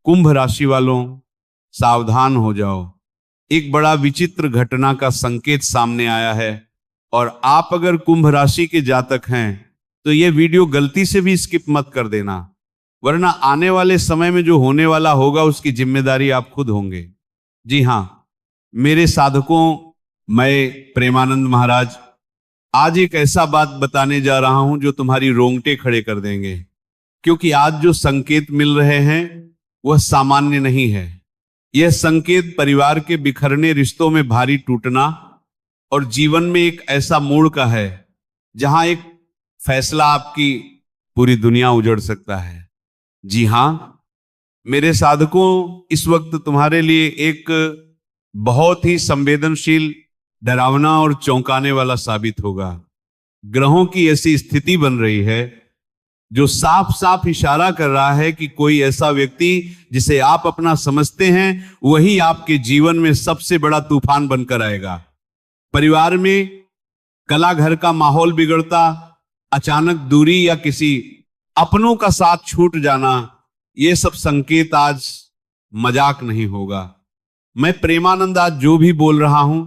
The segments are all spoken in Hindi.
कुंभ राशि वालों, सावधान हो जाओ। एक बड़ा विचित्र घटना का संकेत सामने आया है और आप अगर कुंभ राशि के जातक हैं तो यह वीडियो गलती से भी स्किप मत कर देना, वरना आने वाले समय में जो होने वाला होगा उसकी जिम्मेदारी आप खुद होंगे। जी हां, मेरे साधकों, मैं प्रेमानंद महाराज आज एक ऐसा बात बताने जा रहा हूं जो तुम्हारी रोंगटे खड़े कर देंगे, क्योंकि आज जो संकेत मिल रहे हैं वह सामान्य नहीं है। यह संकेत परिवार के बिखरने, रिश्तों में भारी टूटना और जीवन में एक ऐसा मोड़ का है जहां एक फैसला आपकी पूरी दुनिया उजड़ सकता है। जी हां मेरे साधकों, इस वक्त तुम्हारे लिए एक बहुत ही संवेदनशील, डरावना और चौंकाने वाला साबित होगा। ग्रहों की ऐसी स्थिति बन रही है जो साफ साफ इशारा कर रहा है कि कोई ऐसा व्यक्ति जिसे आप अपना समझते हैं वही आपके जीवन में सबसे बड़ा तूफान बनकर आएगा। परिवार में कला घर का माहौल बिगड़ता, अचानक दूरी या किसी अपनों का साथ छूट जाना, ये सब संकेत आज मजाक नहीं होगा। मैं प्रेमानंद आज जो भी बोल रहा हूं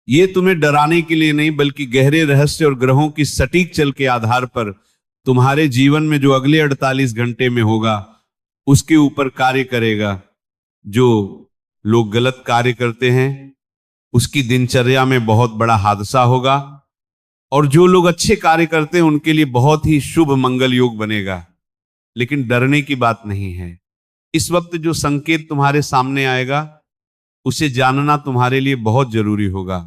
ये तुम्हें डराने के लिए नहीं, बल्कि गहरे रहस्य और ग्रहों की सटीक चल के आधार पर तुम्हारे जीवन में जो अगले 48 घंटे में होगा उसके ऊपर कार्य करेगा। जो लोग गलत कार्य करते हैं उसकी दिनचर्या में बहुत बड़ा हादसा होगा, और जो लोग अच्छे कार्य करते हैं उनके लिए बहुत ही शुभ मंगल योग बनेगा। लेकिन डरने की बात नहीं है। इस वक्त जो संकेत तुम्हारे सामने आएगा उसे जानना तुम्हारे लिए बहुत जरूरी होगा,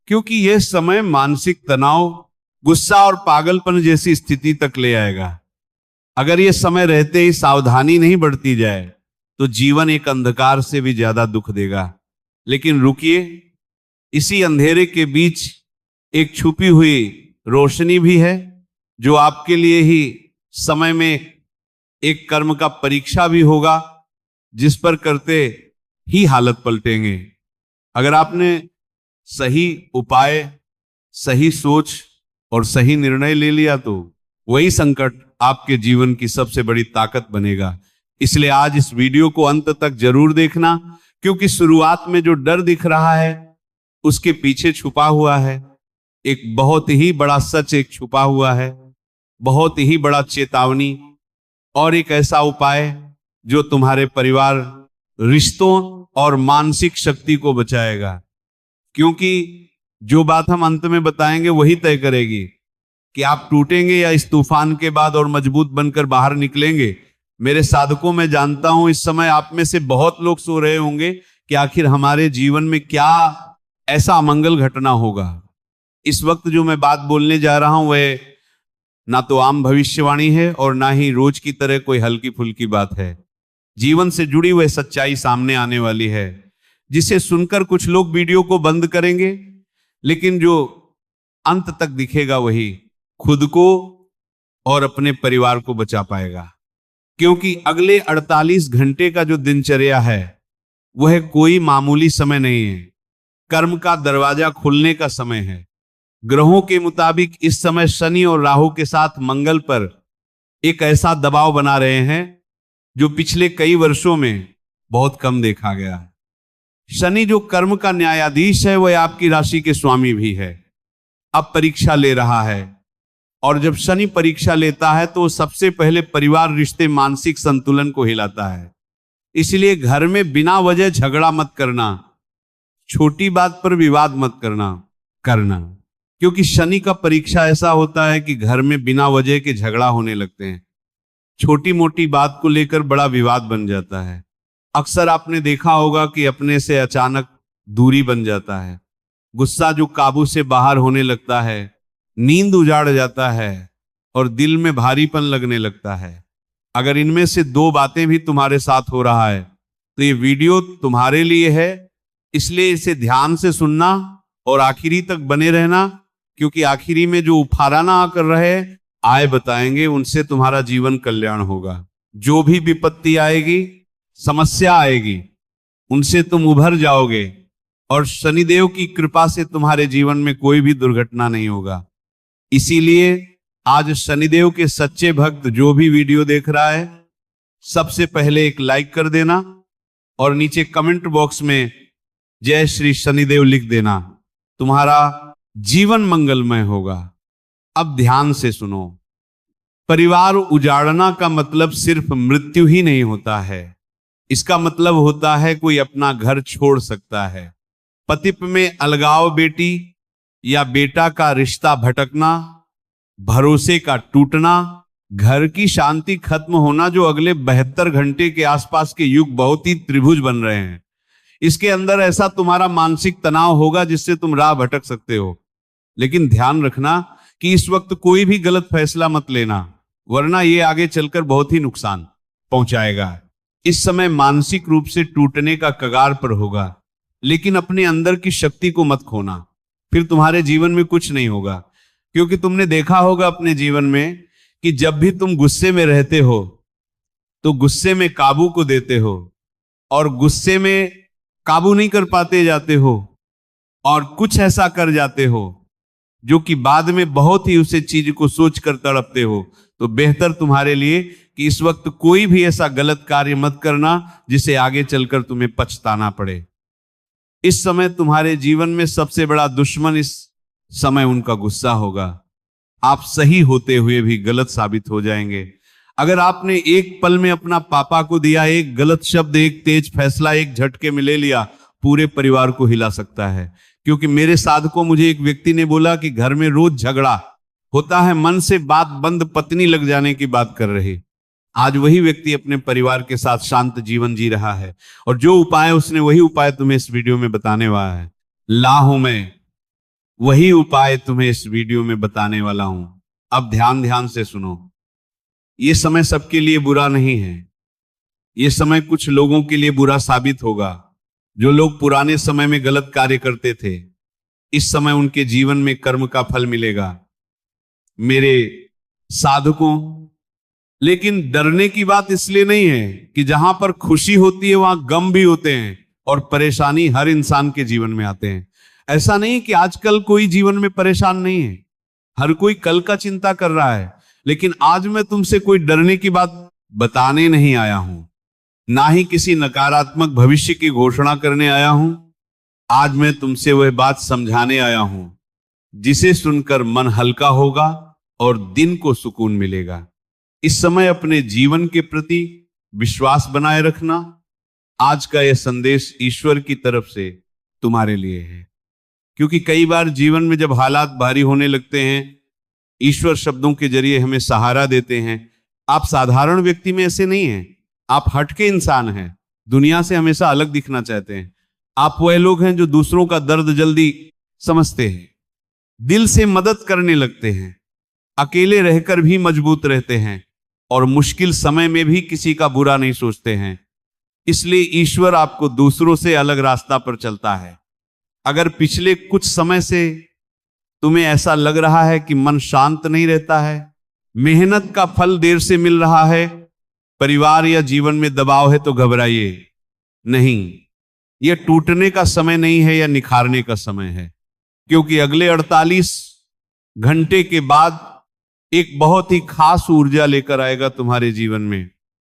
क्योंकि यह समय मानसिक तनाव, गुस्सा और पागलपन जैसी स्थिति तक ले आएगा। अगर यह समय रहते ही सावधानी नहीं बढ़ती जाए तो जीवन एक अंधकार से भी ज्यादा दुख देगा। लेकिन रुकिए, इसी अंधेरे के बीच एक छुपी हुई रोशनी भी है जो आपके लिए ही समय में एक कर्म का परीक्षा भी होगा, जिस पर करते ही हालत पलटेंगे। अगर आपने सही उपाय, सही सोच और सही निर्णय ले लिया तो वही संकट आपके जीवन की सबसे बड़ी ताकत बनेगा। इसलिए आज इस वीडियो को अंत तक जरूर देखना, क्योंकि शुरुआत में जो डर दिख रहा है उसके पीछे छुपा हुआ है एक बहुत ही बड़ा सच, एक छुपा हुआ है बहुत ही बड़ा चेतावनी और एक ऐसा उपाय जो तुम्हारे परिवार, रिश्तों और मानसिक शक्ति को बचाएगा। क्योंकि जो बात हम अंत में बताएंगे वही तय करेगी कि आप टूटेंगे या इस तूफान के बाद और मजबूत बनकर बाहर निकलेंगे। मेरे साधकों, मैं जानता हूं इस समय आप में से बहुत लोग सो रहे होंगे कि आखिर हमारे जीवन में क्या ऐसा अमंगल घटना होगा। इस वक्त जो मैं बात बोलने जा रहा हूं वह ना तो आम भविष्यवाणी है और ना ही रोज की तरह कोई हल्की फुल्की बात है। जीवन से जुड़ी वह सच्चाई सामने आने वाली है जिसे सुनकर कुछ लोग वीडियो को बंद करेंगे, लेकिन जो अंत तक दिखेगा वही खुद को और अपने परिवार को बचा पाएगा। क्योंकि अगले 48 घंटे का जो दिनचर्या है वह कोई मामूली समय नहीं है। कर्म का दरवाजा खुलने का समय है। ग्रहों के मुताबिक इस समय शनि और राहु के साथ मंगल पर एक ऐसा दबाव बना रहे हैं जो पिछले कई वर्षों में बहुत कम देखा गया है। शनि जो कर्म का न्यायाधीश है वह आपकी राशि के स्वामी भी है, अब परीक्षा ले रहा है। और जब शनि परीक्षा लेता है तो सबसे पहले परिवार, रिश्ते, मानसिक संतुलन को हिलाता है। इसलिए घर में बिना वजह झगड़ा मत करना, छोटी बात पर विवाद मत करना, क्योंकि शनि का परीक्षा ऐसा होता है कि घर में बिना वजह के झगड़ा होने लगते हैं। छोटी मोटी बात को लेकर बड़ा विवाद बन जाता है। अक्सर आपने देखा होगा कि अपने से अचानक दूरी बन जाता है, गुस्सा जो काबू से बाहर होने लगता है, नींद उजाड़ जाता है और दिल में भारीपन लगने लगता है। अगर इनमें से दो बातें भी तुम्हारे साथ हो रहा है तो ये वीडियो तुम्हारे लिए है। इसलिए इसे ध्यान से सुनना और आखिरी तक बने रहना, क्योंकि आखिरी में जो उफाराना आकर रहे आए बताएंगे उनसे तुम्हारा जीवन कल्याण होगा। जो भी विपत्ति आएगी, समस्या आएगी, उनसे तुम उभर जाओगे और शनिदेव की कृपा से तुम्हारे जीवन में कोई भी दुर्घटना नहीं होगा। इसीलिए आज शनिदेव के सच्चे भक्त जो भी वीडियो देख रहा है, सबसे पहले एक लाइक कर देना और नीचे कमेंट बॉक्स में जय श्री शनिदेव लिख देना। तुम्हारा जीवन मंगलमय होगा। अब ध्यान से सुनो। परिवार उजाड़ना का मतलब सिर्फ मृत्यु ही नहीं होता है। इसका मतलब होता है कोई अपना घर छोड़ सकता है। पति में अलगाव, बेटी या बेटा का रिश्ता भटकना, भरोसे का टूटना, घर की शांति खत्म होना, जो अगले 72 घंटे के आसपास के युग बहुत ही त्रिभुज बन रहे हैं। इसके अंदर ऐसा तुम्हारा मानसिक तनाव होगा जिससे तुम राह भटक सकते हो। लेकिन ध्यान रखना कि इस वक्त कोई भी गलत फैसला मत लेना, वरना ये आगे चलकर बहुत ही नुकसान पहुंचाएगा। इस समय मानसिक रूप से टूटने का कगार पर होगा, लेकिन अपने अंदर की शक्ति को मत खोना, फिर तुम्हारे जीवन में कुछ नहीं होगा। क्योंकि तुमने देखा होगा अपने जीवन में कि जब भी तुम गुस्से में रहते हो तो गुस्से में काबू को देते हो, और गुस्से में काबू नहीं कर पाते जाते हो और कुछ ऐसा कर जाते हो जो कि बाद में बहुत ही उसे चीज को सोच कर तड़पते हो। तो बेहतर तुम्हारे लिए कि इस वक्त कोई भी ऐसा गलत कार्य मत करना जिसे आगे चलकर तुम्हें पछताना पड़े। इस समय तुम्हारे जीवन में सबसे बड़ा दुश्मन इस समय उनका गुस्सा होगा। आप सही होते हुए भी गलत साबित हो जाएंगे। अगर आपने एक पल में अपना पापा को दिया एक गलत शब्द, एक तेज फैसला, एक झटके में ले लिया, पूरे परिवार को हिला सकता है। क्योंकि मेरे साधकों, मुझे एक व्यक्ति ने बोला कि घर में रोज झगड़ा होता है, मन से बात बंद, पत्नी लग जाने की बात कर रही। आज वही व्यक्ति अपने परिवार के साथ शांत जीवन जी रहा है, और जो उपाय उसने, वही उपाय तुम्हें इस वीडियो में बताने वाला है। लाहूं मैं वही उपाय तुम्हें इस वीडियो में बताने वाला हूं। अब ध्यान से सुनो। ये समय सबके लिए बुरा नहीं है। ये समय कुछ लोगों के लिए बुरा साबित होगा। जो लोग पुराने समय में गलत कार्य करते थे, इस समय उनके जीवन में कर्म का फल मिलेगा मेरे साधकों। लेकिन डरने की बात इसलिए नहीं है कि जहां पर खुशी होती है वहां गम भी होते हैं, और परेशानी हर इंसान के जीवन में आते हैं। ऐसा नहीं कि आजकल कोई जीवन में परेशान नहीं है, हर कोई कल का चिंता कर रहा है। लेकिन आज मैं तुमसे कोई डरने की बात बताने नहीं आया हूं, ना ही किसी नकारात्मक भविष्य की घोषणा करने आया हूं। आज मैं तुमसे वह बात समझाने आया हूं जिसे सुनकर मन हल्का होगा और दिन को सुकून मिलेगा। इस समय अपने जीवन के प्रति विश्वास बनाए रखना। आज का यह संदेश ईश्वर की तरफ से तुम्हारे लिए है। क्योंकि कई बार जीवन में जब हालात भारी होने लगते हैं, ईश्वर शब्दों के जरिए हमें सहारा देते हैं। आप साधारण व्यक्ति में ऐसे नहीं हैं, आप हटके इंसान हैं, दुनिया से हमेशा अलग दिखना चाहते हैं। आप वह लोग हैं जो दूसरों का दर्द जल्दी समझते हैं, दिल से मदद करने लगते हैं, अकेले रहकर भी मजबूत रहते हैं, और मुश्किल समय में भी किसी का बुरा नहीं सोचते हैं। इसलिए ईश्वर आपको दूसरों से अलग रास्ता पर चलता है। अगर पिछले कुछ समय से तुम्हें ऐसा लग रहा है कि मन शांत नहीं रहता है, मेहनत का फल देर से मिल रहा है, परिवार या जीवन में दबाव है, तो घबराइए नहीं। यह टूटने का समय नहीं है, यह निखारने का समय है। क्योंकि अगले 48 घंटे के बाद एक बहुत ही खास ऊर्जा लेकर आएगा तुम्हारे जीवन में।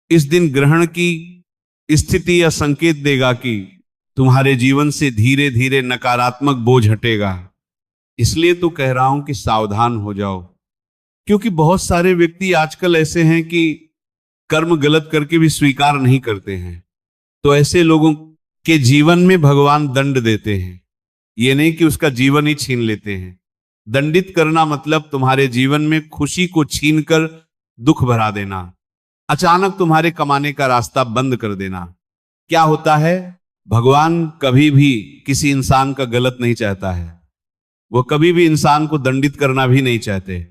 इस दिन ग्रहण की स्थिति या संकेत देगा कि तुम्हारे जीवन से धीरे धीरे नकारात्मक बोझ हटेगा। इसलिए तो कह रहा हूं कि सावधान हो जाओ। क्योंकि बहुत सारे व्यक्ति आजकल ऐसे हैं कि कर्म गलत करके भी स्वीकार नहीं करते हैं। तो ऐसे लोगों के जीवन में भगवान दंड देते हैं। ये नहीं कि उसका जीवन ही छीन लेते हैं। दंडित करना मतलब तुम्हारे जीवन में खुशी को छीनकर दुख भरा देना, अचानक तुम्हारे कमाने का रास्ता बंद कर देना। क्या होता है, भगवान कभी भी किसी इंसान का गलत नहीं चाहता है, वो कभी भी इंसान को दंडित करना भी नहीं चाहते।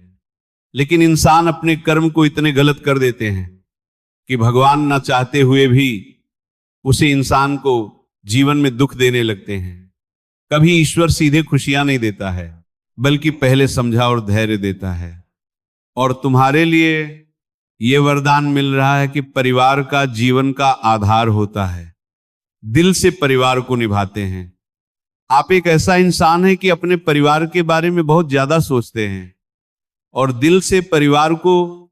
लेकिन इंसान अपने कर्म को इतने गलत कर देते हैं कि भगवान ना चाहते हुए भी उसे इंसान को जीवन में दुख देने लगते हैं। कभी ईश्वर सीधे खुशियां नहीं देता है, बल्कि पहले समझा और धैर्य देता है। और तुम्हारे लिए यह वरदान मिल रहा है कि परिवार का जीवन का आधार होता है। दिल से परिवार को निभाते हैं। आप एक ऐसा इंसान है कि अपने परिवार के बारे में बहुत ज्यादा सोचते हैं और दिल से परिवार को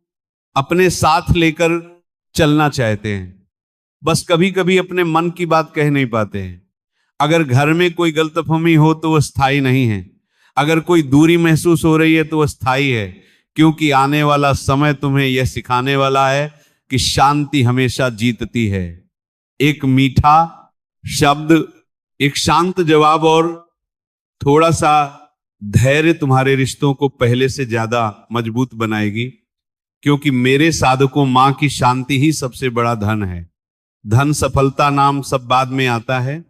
अपने साथ लेकर चलना चाहते हैं, बस कभी कभी अपने मन की बात कह नहीं पाते हैं। अगर घर में कोई गलतफहमी हो तो वह स्थायी नहीं है, अगर कोई दूरी महसूस हो रही है तो वह स्थायी है, क्योंकि आने वाला समय तुम्हें यह सिखाने वाला है कि शांति हमेशा जीतती है। एक मीठा शब्द, एक शांत जवाब और थोड़ा सा धैर्य तुम्हारे रिश्तों को पहले से ज्यादा मजबूत बनाएगी, क्योंकि मेरे साधकों, मां की शांति ही सबसे बड़ा धन है। धन, सफलता, नाम सब बाद में आता है,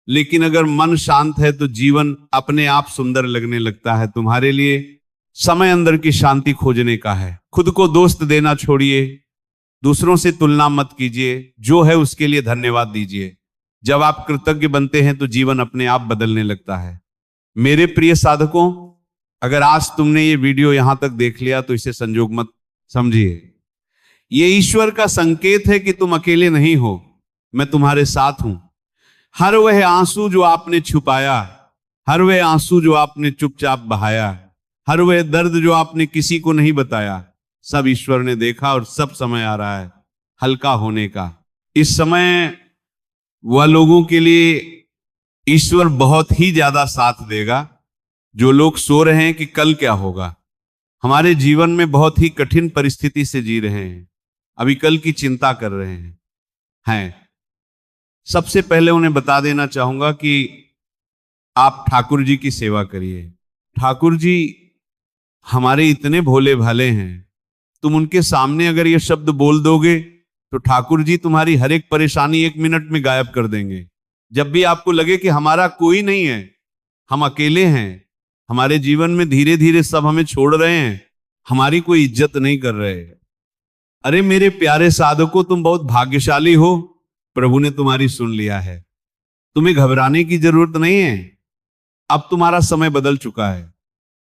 लेकिन अगर मन शांत है तो जीवन अपने आप सुंदर लगने लगता है। तुम्हारे लिए समय अंदर की शांति खोजने का है। खुद को दोस्त देना छोड़िए, दूसरों से तुलना मत कीजिए, जो है उसके लिए धन्यवाद दीजिए। जब आप कृतज्ञ बनते हैं तो जीवन अपने आप बदलने लगता है। मेरे प्रिय साधकों, अगर आज तुमने ये वीडियो यहां तक देख लिया तो इसे संजोग मत समझिए। ये ईश्वर का संकेत है कि तुम अकेले नहीं हो, मैं तुम्हारे साथ हूं। हर वह आंसू जो आपने छुपाया, हर वह आंसू जो आपने चुपचाप बहाया, हर वह दर्द जो आपने किसी को नहीं बताया, सब ईश्वर ने देखा और सब समय आ रहा है हल्का होने का। इस समय वह लोगों के लिए ईश्वर बहुत ही ज्यादा साथ देगा जो लोग सो रहे हैं कि कल क्या होगा। हमारे जीवन में बहुत ही कठिन परिस्थिति से जी रहे हैं, अभी कल की चिंता कर रहे हैं। सबसे पहले उन्हें बता देना चाहूंगा कि आप ठाकुर जी की सेवा करिए। ठाकुर जी हमारे इतने भोले भाले हैं, तुम उनके सामने अगर ये शब्द बोल दोगे तो ठाकुर जी तुम्हारी हर एक परेशानी 1 मिनट में गायब कर देंगे। जब भी आपको लगे कि हमारा कोई नहीं है, हम अकेले हैं, हमारे जीवन में धीरे धीरे सब हमें छोड़ रहे हैं, हमारी कोई इज्जत नहीं कर रहे, अरे मेरे प्यारे साधकों, तुम बहुत भाग्यशाली हो, प्रभु ने तुम्हारी सुन लिया है। तुम्हें घबराने की जरूरत नहीं है। अब तुम्हारा समय बदल चुका है।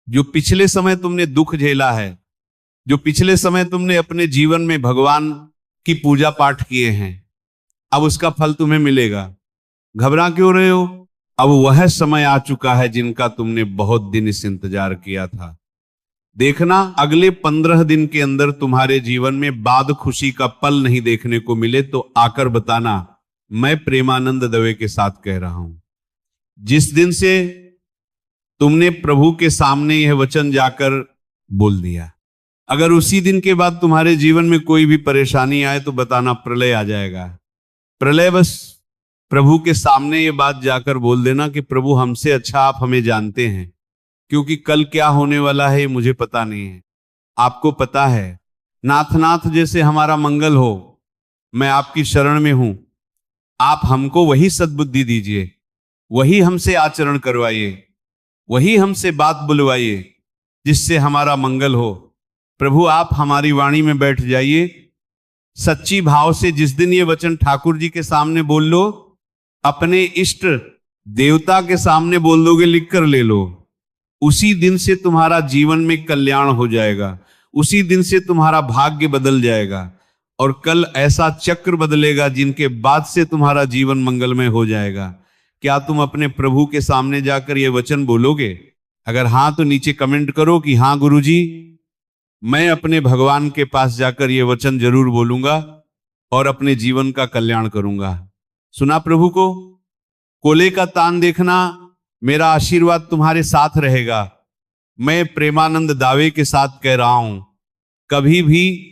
जो पिछले समय तुमने दुख झेला है, जो पिछले समय तुमने अपने जीवन में भगवान की पूजा पाठ किए हैं, अब उसका फल तुम्हें मिलेगा। घबरा क्यों रहे हो? अब वह समय आ चुका है जिनका तुमने बहुत दिन इस इंतजार किया था। देखना, अगले 15 दिन के अंदर तुम्हारे जीवन में बाद खुशी का पल नहीं देखने को मिले तो आकर बताना, मैं प्रेमानंद दवे के साथ कह रहा हूं। जिस दिन से तुमने प्रभु के सामने यह वचन जाकर बोल दिया, अगर उसी दिन के बाद तुम्हारे जीवन में कोई भी परेशानी आए तो बताना, प्रलय आ जाएगा। प्रलय, बस प्रभु के सामने ये बात जाकर बोल देना कि प्रभु, हमसे अच्छा आप हमें जानते हैं, क्योंकि कल क्या होने वाला है मुझे पता नहीं है, आपको पता है। नाथ नाथ जैसे हमारा मंगल हो, मैं आपकी शरण में हूं। आप हमको वही सद्बुद्धि दीजिए, वही हमसे आचरण करवाइए, वही हमसे बात बुलवाइए जिससे हमारा मंगल हो। प्रभु, आप हमारी वाणी में बैठ जाइए। सच्ची भाव से जिस दिन ये वचन ठाकुर जी के सामने बोल लो, अपने इष्ट देवता के सामने बोल दोगे, लिख कर ले लो, उसी दिन से तुम्हारा जीवन में कल्याण हो जाएगा, उसी दिन से तुम्हारा भाग्य बदल जाएगा और कल ऐसा चक्र बदलेगा जिनके बाद से तुम्हारा जीवन मंगलमय हो जाएगा। क्या तुम अपने प्रभु के सामने जाकर ये वचन बोलोगे? अगर हाँ तो नीचे कमेंट करो कि हाँ गुरुजी, मैं अपने भगवान के पास जाकर ये वचन जरूर बोलूंगा और अपने जीवन का कल्याण करूंगा। सुना प्रभु को? कोले का तान देखना, मेरा आशीर्वाद तुम्हारे साथ रहेगा। मैं प्रेमानंद दावे के साथ कह रहा हूं, कभी भी